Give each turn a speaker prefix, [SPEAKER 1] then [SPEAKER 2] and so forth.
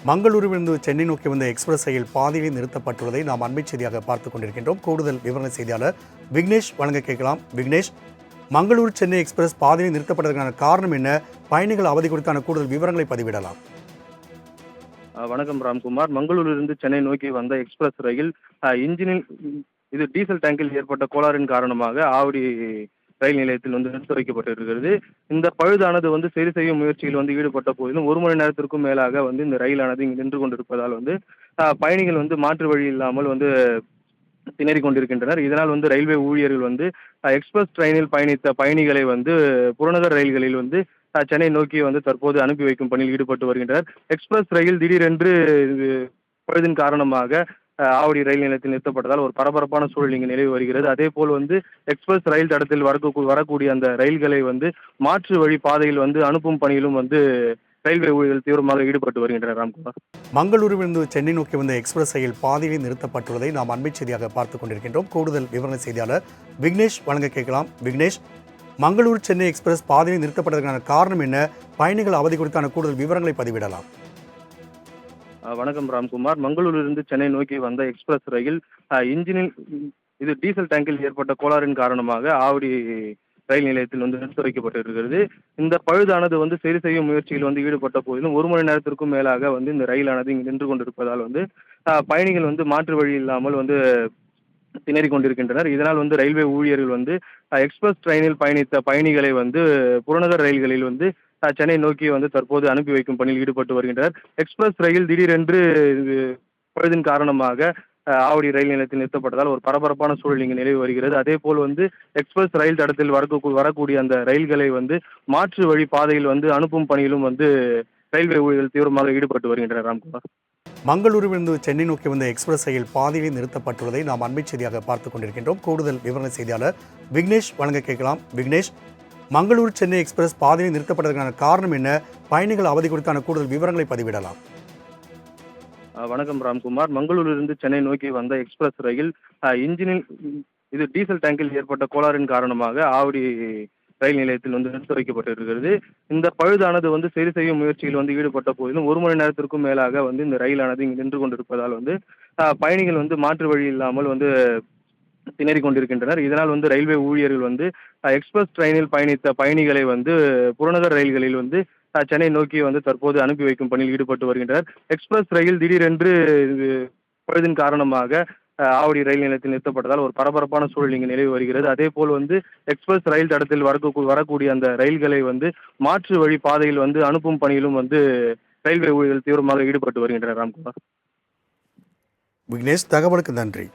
[SPEAKER 1] மங்களூருவிலிருந்து சென்னை நோக்கி வந்த எக்ஸ்பிரஸ் ரயில் பாதியில் நிறுத்தப்பட்டுள்ளதை நாம் அண்மை செய்தியாக பார்த்துக் கொண்டிருக்கின்றோம். கூடுதல் விவரண செய்தியாளர் விக்னேஷ் வழங்க கேட்கலாம். விக்னேஷ், மங்களூர் சென்னை எக்ஸ்பிரஸ் பாதியில் நிறுத்தப்பட்டதற்கான காரணம் என்ன? பயணிகள் அவதி குறித்தான கூடுதல் விவரங்களை பதிவிடலாம்.
[SPEAKER 2] வணக்கம் ராம்குமார். மங்களூரிலிருந்து சென்னை நோக்கி வந்த எக்ஸ்பிரஸ் ரயில் இன்ஜினில் டீசல் டேங்கில் ஏற்பட்ட கோளாறின் காரணமாக ஆவடி ரயில் நிலையத்தில் நிறுத்தி வைக்கப்பட்டிருக்கிறது. இந்த பழுதானது சரி செய்யும் முயற்சியில் ஈடுபட்ட போதிலும் 1 மணி நேரத்திற்கும் மேலாக இந்த ரயிலானது இங்கு நின்று கொண்டிருப்பதால் பயணிகள் மாற்று வழி இல்லாமல் திணறிக் கொண்டிருக்கின்றனர். இதனால் ரயில்வே ஊழியர்கள் எக்ஸ்பிரஸ் ட்ரெயினில் பயணித்த பயணிகளை புறநகர் ரயில்களில் சென்னை நோக்கி தற்போது அனுப்பி வைக்கும் பணியில் ஈடுபட்டு வருகின்றனர். எக்ஸ்பிரஸ் ரயில் திடீரென்று பழுதின் காரணமாக ஆவடி ரயில் நிலையத்தில் நிறுத்தப்பட்டதால் ஒரு பரபரப்பான சூழல் இங்கு நிலவி வருகிறது. அதே போல் எக்ஸ்பிரஸ் ரயில் தடத்தில் வரக்கூடிய அந்த ரயில்களை மாற்று வழி பாதையில் அனுப்பும் பணியிலும் ரயில்வே ஊழியர்கள் தீவிரமாக ஈடுபட்டு வருகின்றனர். ராம்குமார்,
[SPEAKER 1] மங்களூருவிலிருந்து சென்னை நோக்கி வந்த எக்ஸ்பிரஸ் ரயில் பாதியில் நிறுத்தப்பட்டுள்ளதை நாம் அண்மை செய்தியாக பார்த்துக் கொண்டிருக்கின்றோம். கூடுதல் விவரண செய்தியாளர் விக்னேஷ் வழங்க கேட்கலாம். விக்னேஷ், மங்களூர் சென்னை எக்ஸ்பிரஸ் பாதியில் நிறுத்தப்பட்டதற்கான காரணம் என்ன? பயணிகள் அவதி குறித்தான கூடுதல் விவரங்களை பதிவிடலாம்.
[SPEAKER 2] வணக்கம் ராம்குமார். மங்களூரிலிருந்து சென்னை நோக்கி வந்த எக்ஸ்பிரஸ் ரயில் இன்ஜினில் டீசல் டேங்கில் ஏற்பட்ட கோளாறின் காரணமாக ஆவடி ரயில் நிலையத்தில் நிறுத்தி வைக்கப்பட்டிருக்கிறது. இந்த பழுதானது சரி செய்யும் முயற்சியில் ஈடுபட்ட போதிலும் 1 மணி நேரத்திற்கும் மேலாக இந்த ரயிலானது இங்கு நின்று கொண்டிருப்பதால் பயணிகள் மாற்று வழி இல்லாமல் திணறிக் கொண்டிருக்கின்றனர். இதனால் ரயில்வே ஊழியர்கள் எக்ஸ்பிரஸ் ட்ரெயினில் பயணித்த பயணிகளை புறநகர் ரயில்களில் சென்னை நோக்கி தற்போது அனுப்பி வைக்கும் பணியில் ஈடுபட்டு வருகின்றனர். எக்ஸ்பிரஸ் ரயில் திடீரென்று பழுதின் காரணமாக ஆவடி ரயில் நிலையத்தில் நிறுத்தப்பட்டதால் ஒரு பரபரப்பான சூழல் இங்கு நிலவி வருகிறது. அதே போல் எக்ஸ்பிரஸ் ரயில் தடத்தில் வரக்கூடிய அந்த ரயில்களை மாற்று வழி பாதையில் அனுப்பும் பணியிலும் ரயில்வே ஊழியர்கள் தீவிரமாக ஈடுபட்டு வருகின்றனர். ராம்குமார்,
[SPEAKER 1] மங்களூருவிலிருந்து சென்னை நோக்கி வந்த எக்ஸ்பிரஸ் ரயில் பாதியில் நிறுத்தப்பட்டுள்ளதை நாம் அண்மை செய்தியாக பார்த்துக் கொண்டிருக்கின்றோம். கூடுதல் விவரண செய்தியாளர் விக்னேஷ் வழங்க கேட்கலாம். விக்னேஷ், மங்களூர் சென்னை எக்ஸ்பிரஸ் பாதியில் நிறுத்தப்பட்டதற்கான காரணம் என்ன? பயணிகள் அவதி குறித்தான கூடுதல் விவரங்களை பதிவிடலாம்.
[SPEAKER 2] வணக்கம் ராம்குமார். மங்களூரிலிருந்து சென்னை நோக்கி வந்த எக்ஸ்பிரஸ் ரயில் இன்ஜினில் டீசல் டேங்கில் ஏற்பட்ட கோளாறின் காரணமாக ஆவடி ரயில் நிலையத்தில் நிறுத்தி வைக்கப்பட்டிருக்கிறது. இந்த பழுதானது சரி செய்யும் முயற்சியில் ஈடுபட்ட போதிலும் 1 மணி நேரத்திற்கும் மேலாக இந்த ரயிலானது இங்கு நின்று கொண்டிருப்பதால் பயணிகள் மாற்று வழி இல்லாமல் திணறிக் கொண்டிருக்கின்றனர். இதனால் ரயில்வே ஊழியர்கள் எக்ஸ்பிரஸ் ட்ரெயினில் பயணித்த பயணிகளை புறநகர் ரயில்களில் சென்னை நோக்கி தற்போது அனுப்பி வைக்கும் பணியில் ஈடுபட்டு வருகின்றனர். எக்ஸ்பிரஸ் ரயில் திடீரென்று பழுதின் காரணமாக ஆவடி ரயில் நிலையத்தில் நிறுத்தப்பட்டதால் ஒரு பரபரப்பான சூழல் இங்கு நிலவி வருகிறது. அதே போல் எக்ஸ்பிரஸ் ரயில் தடத்தில் வரக்கூடிய அந்த ரயில்களை மாற்று வழி பாதையில் அனுப்பும் பணியிலும் ரயில்வே ஊழியர்கள் தீவிரமாக ஈடுபட்டு வருகின்றனர். ராம்குமார்,
[SPEAKER 1] விக்னேஷ், தகவலுக்கு நன்றி.